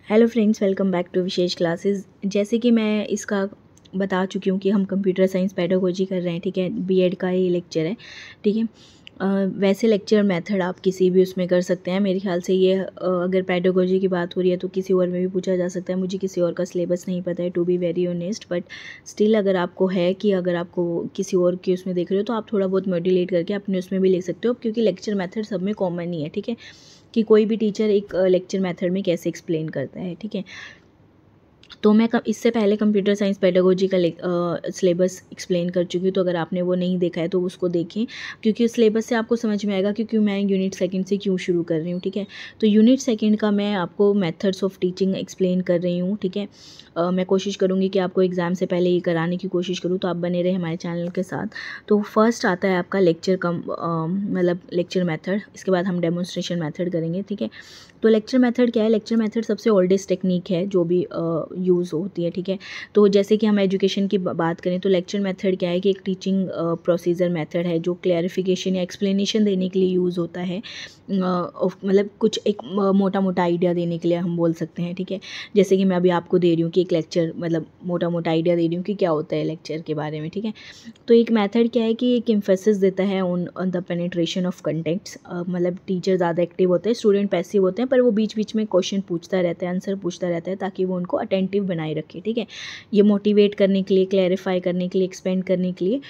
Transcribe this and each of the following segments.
Hello friends, welcome back to Vishesh classes. जैसे कि मैं इसका बता चुकी हूँ कि हम कंप्यूटर साइंस पेडागोजी कर रहे हैं, ठीक है। बीएड का ही लेक्चर है, ठीक है। वैसे लेक्चर मेथड आप किसी भी उसमें कर सकते हैं। मेरे ख्याल से ये अगर पेडागोजी की बात हो रही है तो किसी और में भी पूछा जा सकता है। मुझे किसी और का सिलेबस नहीं पता है, to be very honest, but still अगर आपको है कि अगर आपको किसी और के उसमें देख रहे हो तो आप थोड़ा बहुत मॉड्यूलेट करके अपने उसमें भी लिख सकते हो, क्योंकि लेक्चर मेथड सब में कॉमन ही है, ठीक है। कि कोई भी टीचर एक लेक्चर मेथड में कैसे एक्सप्लेन करता है, ठीक है। तो मैं इससे पहले कंप्यूटर साइंस पेडागोजी का सिलेबस एक्सप्लेन कर चुकी हूँ, तो अगर आपने वो नहीं देखा है तो उसको देखें, क्योंकि उस सिलेबस से आपको समझ में आएगा क्योंकि मैं यूनिट सेकंड से क्यों शुरू कर रही हूँ, ठीक है। तो यूनिट सेकंड का मैं आपको मेथड्स ऑफ टीचिंग एक्सप्लेन कर रही हूँ, ठीक है। मैं कोशिश करूँगी कि आपको एग्ज़ाम से पहले ये कराने की कोशिश करूँ, तो आप बने रहे हमारे चैनल के साथ। तो फर्स्ट आता है आपका लेक्चर मतलब लेक्चर मेथड। इसके बाद हम डेमोन्स्ट्रेशन मेथड करेंगे, ठीक है। तो लेक्चर मेथड क्या है? लेक्चर मेथड सबसे ओल्डेस्ट टेक्निक है जो भी यूज़ होती है, ठीक है। तो जैसे कि हम एजुकेशन की बात करें तो लेक्चर मेथड क्या है कि एक टीचिंग प्रोसीजर मेथड है जो क्लैरिफिकेशन या एक्सप्लेनेशन देने के लिए यूज़ होता है। मतलब कुछ एक मोटा मोटा आइडिया देने के लिए हम बोल सकते हैं, ठीक है। जैसे कि मैं अभी आपको दे रही हूँ कि एक लेक्चर मतलब मोटा मोटा आइडिया दे रही हूँ कि क्या होता है लेक्चर के बारे में, ठीक है। तो एक मेथड क्या है कि एक एम्फेसिस देता है on the penetration of contents. मतलब टीचर ज़्यादा एक्टिव होते हैं, स्टूडेंट पैसिव होते हैं, पर वो बीच बीच में क्वेश्चन पूछता रहता है, आंसर पूछता रहता है, ताकि वो उनको अटेंटिव बनाए रखे, ठीक है। ये मोटिवेट करने के लिए, क्लैरिफाई करने के लिए, एक्सपेंड करने के लिए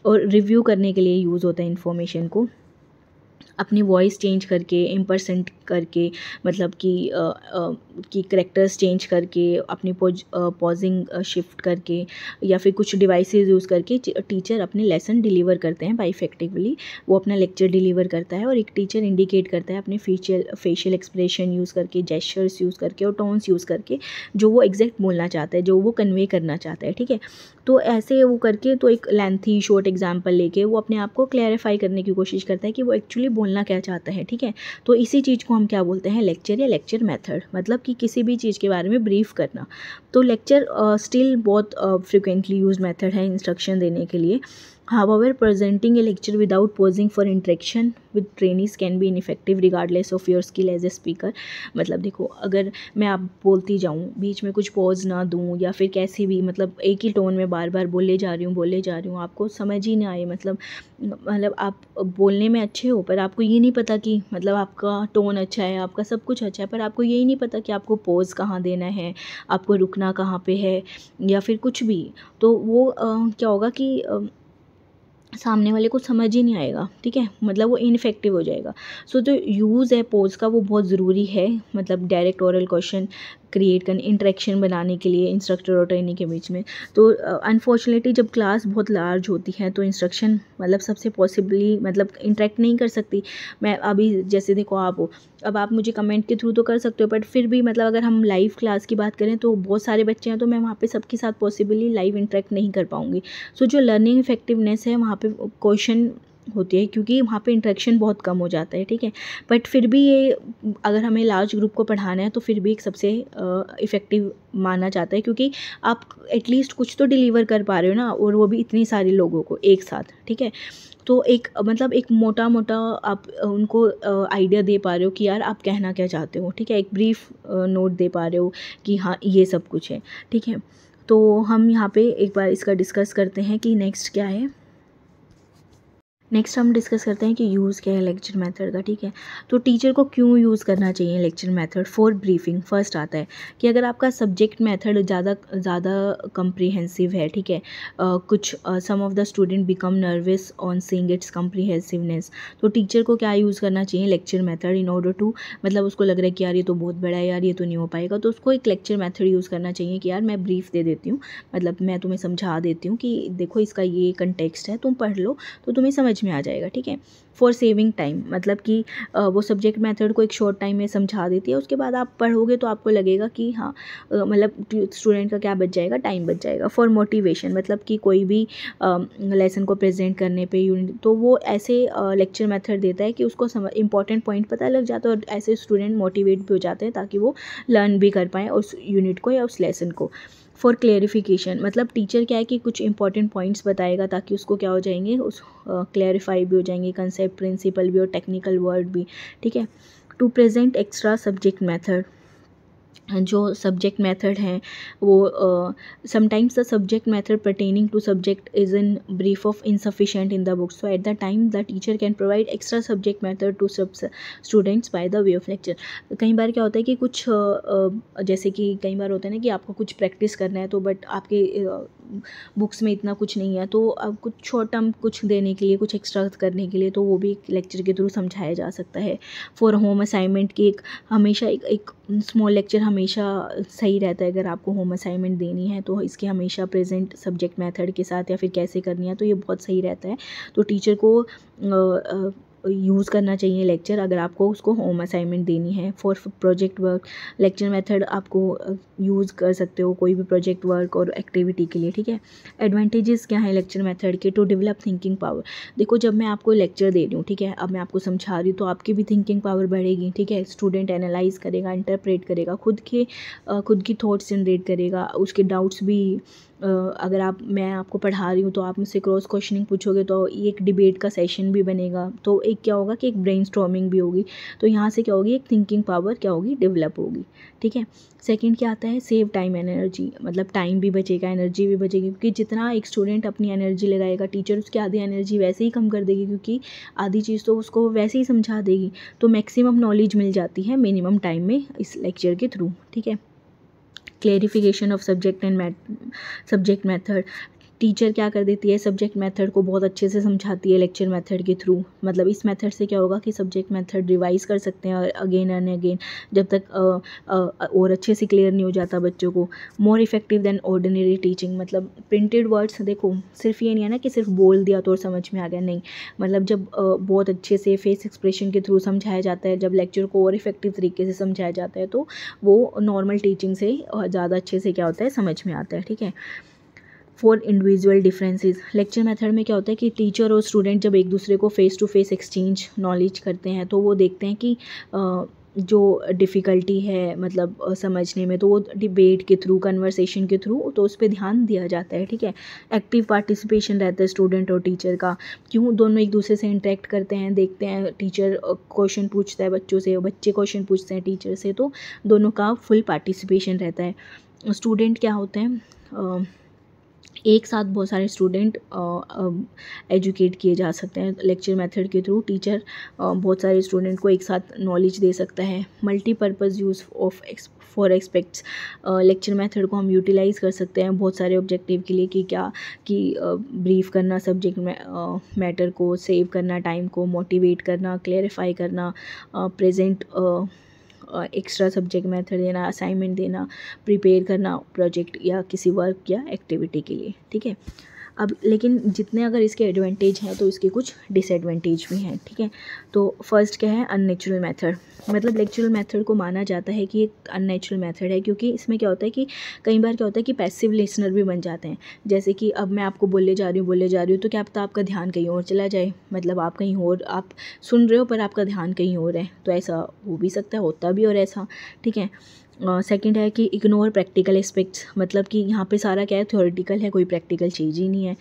और रिव्यू करने के लिए यूज़ होता है इन्फॉर्मेशन को। अपनी वॉइस चेंज करके, इम्पर्सेंट करके, मतलब कि करेक्टर्स चेंज करके, अपनी पॉजिंग शिफ्ट करके, या फिर कुछ डिवाइसेस यूज़ करके टीचर अपने लेसन डिलीवर करते हैं बाई इफेक्टिवली। वो अपना लेक्चर डिलीवर करता है और एक टीचर इंडिकेट करता है अपने फेशियल एक्सप्रेशन यूज़ करके, जेस्चर्स यूज़ करके और टोन्स यूज़ करके जो वो एग्जैक्ट बोलना चाहता है, जो वो कन्वे करना चाहता है, ठीक है। तो ऐसे वो करके, तो एक लेंथी शॉर्ट एग्जाम्पल लेके वो अपने आप को क्लैरिफाई करने की कोशिश करता है कि वो एक्चुअली बोलना क्या चाहता है, ठीक है। तो इसी चीज़ को हम क्या बोलते हैं? लेक्चर या लेक्चर मेथड, मतलब कि किसी भी चीज़ के बारे में ब्रीफ करना। तो लेक्चर स्टिल बहुत फ्रिक्वेंटली यूज मेथड है इंस्ट्रक्शन देने के लिए। However, presenting a lecture without pausing for interaction with trainees can be ineffective regardless of your skill as a speaker। मतलब देखो, अगर मैं आप बोलती जाऊँ, बीच में कुछ पॉज ना दूँ, या फिर कैसे भी मतलब एक ही टोन में बार बार बोले जा रही हूँ, आपको समझ ही ना आए, मतलब आप बोलने में अच्छे हो पर आपको ये नहीं पता कि मतलब आपका टोन अच्छा है, आपका सब कुछ अच्छा है, पर आपको यही नहीं पता कि आपको पॉज कहाँ देना है, आपको रुकना कहाँ पे है, या फिर कुछ भी। तो वो क्या होगा कि सामने वाले को समझ ही नहीं आएगा, ठीक है। मतलब वो इनफेक्टिव हो जाएगा। सो जो यूज़ है पोज का वो बहुत ज़रूरी है, मतलब डायरेक्ट ओरल क्वेश्चन क्रिएट करने, इंटरेक्शन बनाने के लिए इंस्ट्रक्टर और ट्रेनी के बीच में। तो अनफॉर्चुनेटली जब क्लास बहुत लार्ज होती है तो इंस्ट्रक्शन मतलब सबसे पॉसिबली मतलब इंटरेक्ट नहीं कर सकती। मैं अभी जैसे देखो, आप हो, अब आप मुझे कमेंट के थ्रू तो कर सकते हो, बट फिर भी मतलब अगर हम लाइव क्लास की बात करें तो बहुत सारे बच्चे हैं, तो मैं वहाँ पे सबके साथ पॉसिबली लाइव इंटरेक्ट नहीं कर पाऊँगी। सो जो लर्निंग इफेक्टिवनेस है वहाँ पे क्वेश्चन होती है, क्योंकि वहाँ पे इंटरेक्शन बहुत कम हो जाता है, ठीक है। बट फिर भी ये अगर हमें लार्ज ग्रुप को पढ़ाना है तो फिर भी एक सबसे इफ़ेक्टिव माना जाता है, क्योंकि आप एटलीस्ट कुछ तो डिलीवर कर पा रहे हो ना, और वो भी इतनी सारे लोगों को एक साथ, ठीक है। तो एक मतलब एक मोटा मोटा आप उनको आइडिया दे पा रहे हो कि यार आप कहना क्या चाहते हो, ठीक है। एक ब्रीफ नोट दे पा रहे हो कि हाँ ये सब कुछ है, ठीक है। तो हम यहाँ पे एक बार इसका डिस्कस करते हैं कि नेक्स्ट क्या है। नेक्स्ट हम डिस्कस करते हैं कि यूज़ क्या है लेक्चर मेथड का, ठीक है। तो टीचर को क्यों यूज़ करना चाहिए lecture method for briefing. First आता है कि अगर आपका सब्जेक्ट मेथड ज़्यादा कम्प्रीहेंसिव है, ठीक है। कुछ some of the student become nervous on seeing its comprehensiveness, तो टीचर को क्या यूज़ करना चाहिए? Lecture method, in order to, मतलब उसको लग रहा है कि यार ये तो बहुत बड़ा है, यार ये तो नहीं हो पाएगा, तो उसको एक लेक्चर मेथड यूज़ करना चाहिए कि यार मैं ब्रीफ दे देती हूँ, मतलब मैं तुम्हें समझा देती हूँ कि देखो इसका ये कंटेक्स्ट है, तुम पढ़ लो तो तुम्हें समझ में आ जाएगा, ठीक है। फॉर सेविंग टाइम, मतलब कि वो सब्जेक्ट मेथड को एक शॉर्ट टाइम में समझा देती है, उसके बाद आप पढ़ोगे तो आपको लगेगा कि हाँ मतलब स्टूडेंट का क्या बच जाएगा, टाइम बच जाएगा। फॉर मोटिवेशन, मतलब कि कोई भी लेसन को प्रेजेंट करने पे यूनिट, तो वो ऐसे लेक्चर मेथड देता है कि उसको इंपॉर्टेंट पॉइंट पता लग जाता है और ऐसे स्टूडेंट मोटिवेट भी हो जाते हैं ताकि वो लर्न भी कर पाएँ उस यूनिट को या उस लेसन को। फॉर क्लेरिफिकेशन, मतलब टीचर क्या है कि कुछ इंपॉर्टेंट पॉइंट्स बताएगा ताकि उसको क्या हो जाएंगे, उस क्लैरिफाई भी हो जाएंगे, कंसेप्ट प्रिंसिपल भी और टेक्निकल वर्ड भी, ठीक है। To present extra subject method, जो सब्जेक्ट मेथड हैं वो sometimes the subject method pertaining to subject is in brief of insufficient in the book, so at the time the teacher can provide extra subject method to सब students by the way of lecture. कई बार क्या होता है कि कुछ जैसे कि कई बार होता है ना कि आपको कुछ प्रैक्टिस करना है तो बट आपके बुक्स में इतना कुछ नहीं है, तो अब कुछ शॉर्ट टर्म कुछ देने के लिए, कुछ एक्स्ट्रा करने के लिए, तो वो भी लेक्चर के थ्रू समझाया जा सकता है। फॉर होम असाइनमेंट की हमेशा एक स्मॉल लेक्चर हमेशा सही रहता है। अगर आपको होम असाइनमेंट देनी है तो इसके हमेशा प्रेजेंट सब्जेक्ट मेथड के साथ या फिर कैसे करनी है, तो ये बहुत सही रहता है। तो टीचर को यूज़ करना चाहिए लेक्चर अगर आपको उसको होम असाइनमेंट देनी है। For project work lecture method आपको यूज़ कर सकते हो कोई भी प्रोजेक्ट वर्क और एक्टिविटी के लिए, ठीक है। एडवांटेजेस क्या है लेक्चर मेथड के? To develop thinking power. देखो जब मैं आपको लेक्चर दे रही हूँ, ठीक है, अब मैं आपको समझा रही हूँ तो आपकी भी थिंकिंग पावर बढ़ेगी, ठीक है। स्टूडेंट एनालाइज करेगा, इंटरप्रेट करेगा, खुद की थॉट्स जनरेट करेगा, उसके डाउट्स भी अगर मैं आपको पढ़ा रही हूँ तो आप मुझसे क्रॉस क्वेश्चनिंग पूछोगे तो एक डिबेट का सेशन भी बनेगा, तो एक क्या होगा कि एक ब्रेनस्टॉर्मिंग भी होगी, तो यहाँ से क्या होगी, एक थिंकिंग पावर क्या होगी, डेवलप होगी, ठीक है। सेकंड क्या आता है? सेव टाइम एंड एनर्जी, मतलब टाइम भी बचेगा, एनर्जी भी बचेगी, क्योंकि जितना एक स्टूडेंट अपनी एनर्जी लगाएगा टीचर उसकी आधी एनर्जी वैसे ही कम कर देगी, क्योंकि आधी चीज़ तो उसको वैसे ही समझा देगी, तो मैक्सिमम नॉलेज मिल जाती है मिनिमम टाइम में इस लेक्चर के थ्रू, ठीक है। Clarification of subject method, teacher क्या कर देती है, सब्जेक्ट मेथड को बहुत अच्छे से समझाती है लेक्चर मेथड के थ्रू। मतलब इस मेथड से क्या होगा कि सब्जेक्ट मेथड रिवाइज कर सकते हैं अगेन एंड अगेन, जब तक और अच्छे से क्लियर नहीं हो जाता बच्चों को। More effective then ordinary teaching, मतलब प्रिंटेड वर्ड्स, देखो सिर्फ ये नहीं है ना कि सिर्फ बोल दिया तो और समझ में आ गया, नहीं, मतलब जब बहुत अच्छे से फेस एक्सप्रेशन के थ्रू समझाया जाता है, जब लेक्चर को और इफेक्टिव तरीके से समझाया जाता है, तो वो नॉर्मल टीचिंग से ज़्यादा अच्छे से क्या होता है, समझ में आता है, ठीक है। For individual differences, lecture method में क्या होता है कि टीचर और स्टूडेंट जब एक दूसरे को face to face exchange knowledge करते हैं तो वो देखते हैं कि जो डिफ़िकल्टी है मतलब समझने में, तो वो डिबेट के थ्रू, कन्वर्सेशन के थ्रू, तो उस पर ध्यान दिया जाता है, ठीक है। एक्टिव पार्टिसिपेशन रहता है स्टूडेंट और टीचर का, क्यों, दोनों एक दूसरे से इंटरेक्ट करते हैं, देखते हैं, टीचर क्वेश्चन पूछता है बच्चों से, बच्चे क्वेश्चन पूछते हैं टीचर से, तो दोनों का फुल पार्टिसिपेशन रहता है। स्टूडेंट क्या होते हैं, एक साथ बहुत सारे स्टूडेंट एजुकेट किए जा सकते हैं लेक्चर मेथड के थ्रू। टीचर बहुत सारे स्टूडेंट को एक साथ नॉलेज दे सकता है। Multipurpose use of for aspects, lecture method को हम यूटिलाइज़ कर सकते हैं बहुत सारे ऑब्जेक्टिव के लिए, कि ब्रीफ करना सब्जेक्ट मैटर को, सेव करना टाइम को, मोटिवेट करना, क्लेरिफाई करना, प्रेजेंट एक्स्ट्रा सब्जेक्ट मेथड देना, असाइनमेंट देना, प्रिपेयर करना प्रोजेक्ट या किसी वर्क या एक्टिविटी के लिए, ठीक है। अब लेकिन जितने अगर इसके एडवांटेज हैं तो इसके कुछ डिसएडवांटेज भी हैं, ठीक है। तो फर्स्ट क्या है, अननेचुरल मेथड, मतलब लेक्चरल मेथड को माना जाता है कि एक अननेचुरल मेथड है, क्योंकि इसमें क्या होता है कि कई बार क्या होता है कि पैसिव लिसनर भी बन जाते हैं। जैसे कि अब मैं आपको बोले जा रही हूँ तो क्या पता आपका ध्यान कहीं और चला जाए, मतलब आप कहीं और आप सुन रहे हो पर आपका ध्यान कहीं और है, तो ऐसा हो भी सकता है, होता भी और ऐसा, ठीक है। सेकंड है कि इग्नोर प्रैक्टिकल एस्पेक्ट्स, मतलब कि यहाँ पे सारा क्या है, थ्योरेटिकल है, कोई प्रैक्टिकल चीज़ ही नहीं है।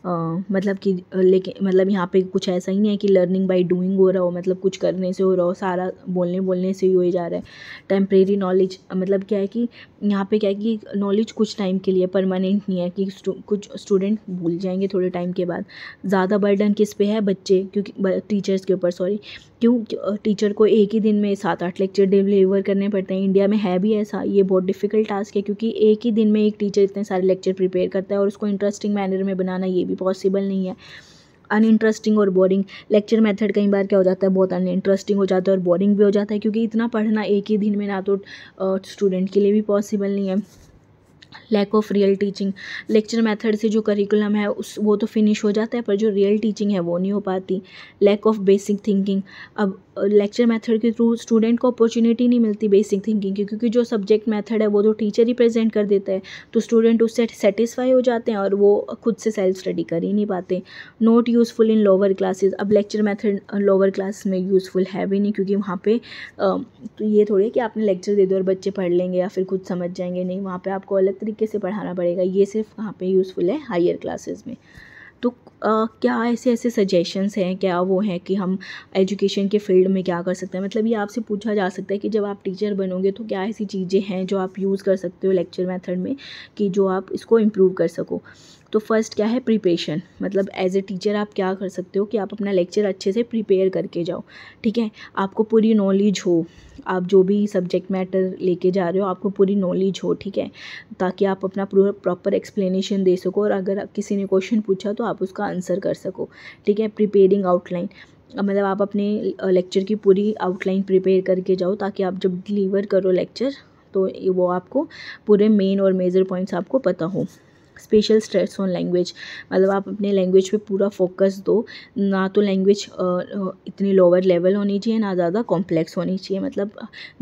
मतलब कि लेकिन मतलब यहाँ पे कुछ ऐसा ही नहीं है कि लर्निंग बाय डूइंग हो रहा हो, मतलब कुछ करने से हो रहा हो, सारा बोलने से ही हो जा रहा है। टेम्परेरी नॉलेज, मतलब क्या है कि यहाँ पे क्या है कि नॉलेज कुछ टाइम के लिए, परमानेंट नहीं है, कि कुछ स्टूडेंट भूल जाएंगे थोड़े टाइम के बाद। ज़्यादा बर्डन किस पे है, बच्चे, क्योंकि टीचर्स के ऊपर, सॉरी, क्यों, टीचर को एक ही दिन में 7-8 लेक्चर डिलीवर करने पड़ते हैं। इंडिया में है भी ऐसा, ये बहुत डिफ़िकल्ट टास्क है, क्योंकि एक ही दिन में एक टीचर इतने सारे लेक्चर प्रिपेयर करता है और उसको इंटरेस्टिंग मैनर में बनाना ये भी पॉसिबल नहीं है। अनइंटरेस्टिंग और बोरिंग, लेक्चर मेथड कई बार क्या हो जाता है, बहुत अनइंटरेस्टिंग हो जाता है और बोरिंग भी हो जाता है, क्योंकि इतना पढ़ना एक ही दिन में ना तो स्टूडेंट के लिए भी पॉसिबल नहीं है। Lack of real teaching, lecture method से जो करिकुलम है वो तो फिनिश हो जाता है, पर जो रियल टीचिंग है वो नहीं हो पाती। लैक ऑफ बेसिक थिंकिंग, अब लेक्चर मेथड के थ्रू स्टूडेंट को अपॉर्चुनिटी नहीं मिलती बेसिक थिंकिंग की, क्योंकि जो सब्जेक्ट मेथड है वो तो टीचर ही प्रेजेंट कर देता है, तो स्टूडेंट उससे सेटिस्फाई हो जाते हैं और वो खुद से सेल्फ स्टडी कर ही नहीं पाते। Not useful in lower classes, अब लेक्चर मेथड लोअर क्लास में यूज़फुल है भी नहीं, क्योंकि वहाँ पे तो ये थोड़ी है कि आपने लेक्चर दे दो और बच्चे पढ़ लेंगे या फिर खुद समझ जाएंगे, नहीं, वहाँ पे आपको अलग तरीके से पढ़ाना पड़ेगा। ये सिर्फ वहाँ पे यूज़फुल है हायर क्लासेस में। तो क्या ऐसे ऐसे सजेशंस हैं, क्या वो हैं कि हम एजुकेशन के फील्ड में क्या कर सकते हैं। मतलब ये आपसे पूछा जा सकता है कि जब आप टीचर बनोगे तो क्या ऐसी चीज़ें हैं जो आप यूज़ कर सकते हो लेक्चर मेथड में कि जो आप इसको इम्प्रूव कर सको। तो फर्स्ट क्या है, प्रिपरेशन। मतलब एज ए टीचर आप क्या कर सकते हो कि आप अपना लेक्चर अच्छे से प्रिपेयर करके जाओ, ठीक है। आपको पूरी नॉलेज हो, आप जो भी सब्जेक्ट मैटर लेके जा रहे हो आपको पूरी नॉलेज हो, ठीक है, ताकि आप अपना पूरा प्रॉपर एक्सप्लेनेशन दे सको और अगर किसी ने क्वेश्चन पूछा तो आप उसका आंसर कर सको, ठीक है। प्रिपेयरिंग आउटलाइन, मतलब आप अपने लेक्चर की पूरी आउटलाइन प्रिपेयर करके जाओ ताकि आप जब डिलीवर करो लेक्चर तो वो आपको पूरे मेन और मेजर पॉइंट्स आपको पता हो। स्पेशल स्ट्रेस ऑन लैंग्वेज, मतलब आप अपने लैंग्वेज पे पूरा फोकस दो, ना तो लैंग्वेज इतनी लोअर लेवल होनी चाहिए ना ज़्यादा कॉम्प्लेक्स होनी चाहिए। मतलब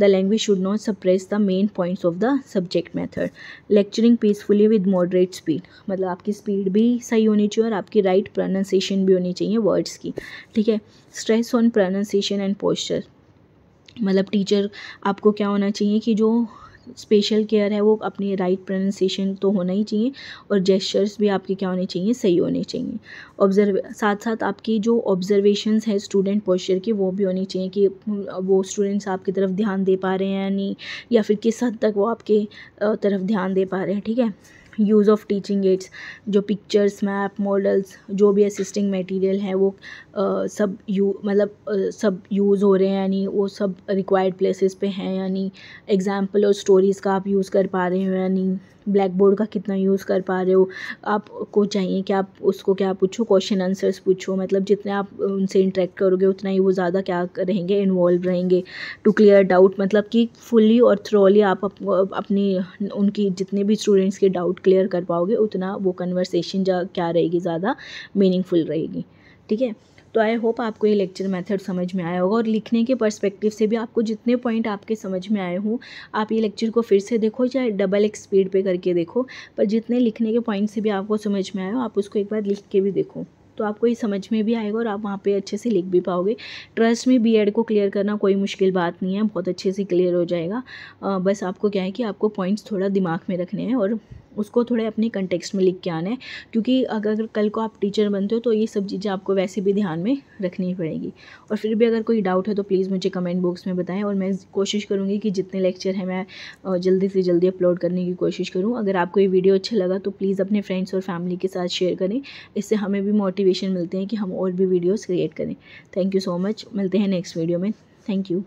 the language should not suppress the main points of the subject method. Lecturing peacefully with moderate speed, मतलब आपकी स्पीड भी सही होनी चाहिए और आपकी राइट प्रोनाउंसिएशन भी होनी चाहिए वर्ड्स की, ठीक है। Stress on pronunciation and posture, मतलब टीचर आपको क्या होना चाहिए कि जो स्पेशल केयर है वो अपनी राइट प्रोनाउंसिएशन तो होना ही चाहिए और जेस्चर्स भी आपके क्या होने चाहिए, सही होने चाहिए। साथ साथ आपकी जो ऑब्जर्वेशंस है स्टूडेंट पोस्चर की वो भी होनी चाहिए कि वो स्टूडेंट्स आपकी तरफ ध्यान दे पा रहे हैं या नहीं, या फिर किस हद तक वो आपके तरफ ध्यान दे पा रहे हैं, ठीक है। यूज़ ऑफ टीचिंग एड्स, जो पिक्चर्स, मैप, मॉडल्स, जो भी असिस्टिंग मटेरियल है वो सब सब यूज़ हो रहे हैं यानी वो सब रिक्वायर्ड प्लेसेस पे हैं यानी, एग्जाम्पल और स्टोरीज़ का आप यूज़ कर पा रहे हो यानी, ब्लैक बोर्ड का कितना यूज़ कर पा रहे हो। आपको चाहिए कि आप उसको क्या पूछो, क्वेश्चन आंसर्स पूछो, मतलब जितने आप उनसे इंटरेक्ट करोगे उतना ही वो ज़्यादा क्या रहेंगे, इन्वॉल्व रहेंगे। टू क्लियर डाउट, मतलब कि फुली और थ्रोली आप अपनी उनकी जितने भी स्टूडेंट्स के डाउट क्लियर कर पाओगे उतना वो कन्वर्सेशन क्या रहेगी, ज़्यादा मीनिंगफुल रहेगी, ठीक है। तो आई होप आपको ये लेक्चर मेथड समझ में आया होगा और लिखने के पर्सपेक्टिव से भी आपको जितने पॉइंट आपके समझ में आए हों आप ये लेक्चर को फिर से देखो चाहे डबल एक्स स्पीड पे करके देखो, पर जितने लिखने के पॉइंट से भी आपको समझ में आए हो आप उसको एक बार लिख के भी देखो तो आपको ये समझ में भी आएगा और आप वहाँ पे अच्छे से लिख भी पाओगे। ट्रस्ट में बीएड को क्लियर करना कोई मुश्किल बात नहीं है, बहुत अच्छे से क्लियर हो जाएगा। बस आपको क्या है कि आपको पॉइंट्स थोड़ा दिमाग में रखने हैं और उसको थोड़े अपने कंटेक्स्ट में लिख के आना है, क्योंकि अगर कल को आप टीचर बनते हो तो ये सब चीज़ें आपको वैसे भी ध्यान में रखनी पड़ेगी। और फिर भी अगर कोई डाउट है तो प्लीज़ मुझे कमेंट बॉक्स में बताएं और मैं कोशिश करूँगी कि जितने लेक्चर हैं मैं जल्दी से जल्दी अपलोड करने की कोशिश करूँ। अगर आपको ये वीडियो अच्छा लगा तो प्लीज़ अपने फ्रेंड्स और फैमिली के साथ शेयर करें, इससे हमें भी मोटिवेशन मिलते हैं कि हम और भी वीडियोज़ क्रिएट करें। थैंक यू सो मच, मिलते हैं नेक्स्ट वीडियो में। Thank you.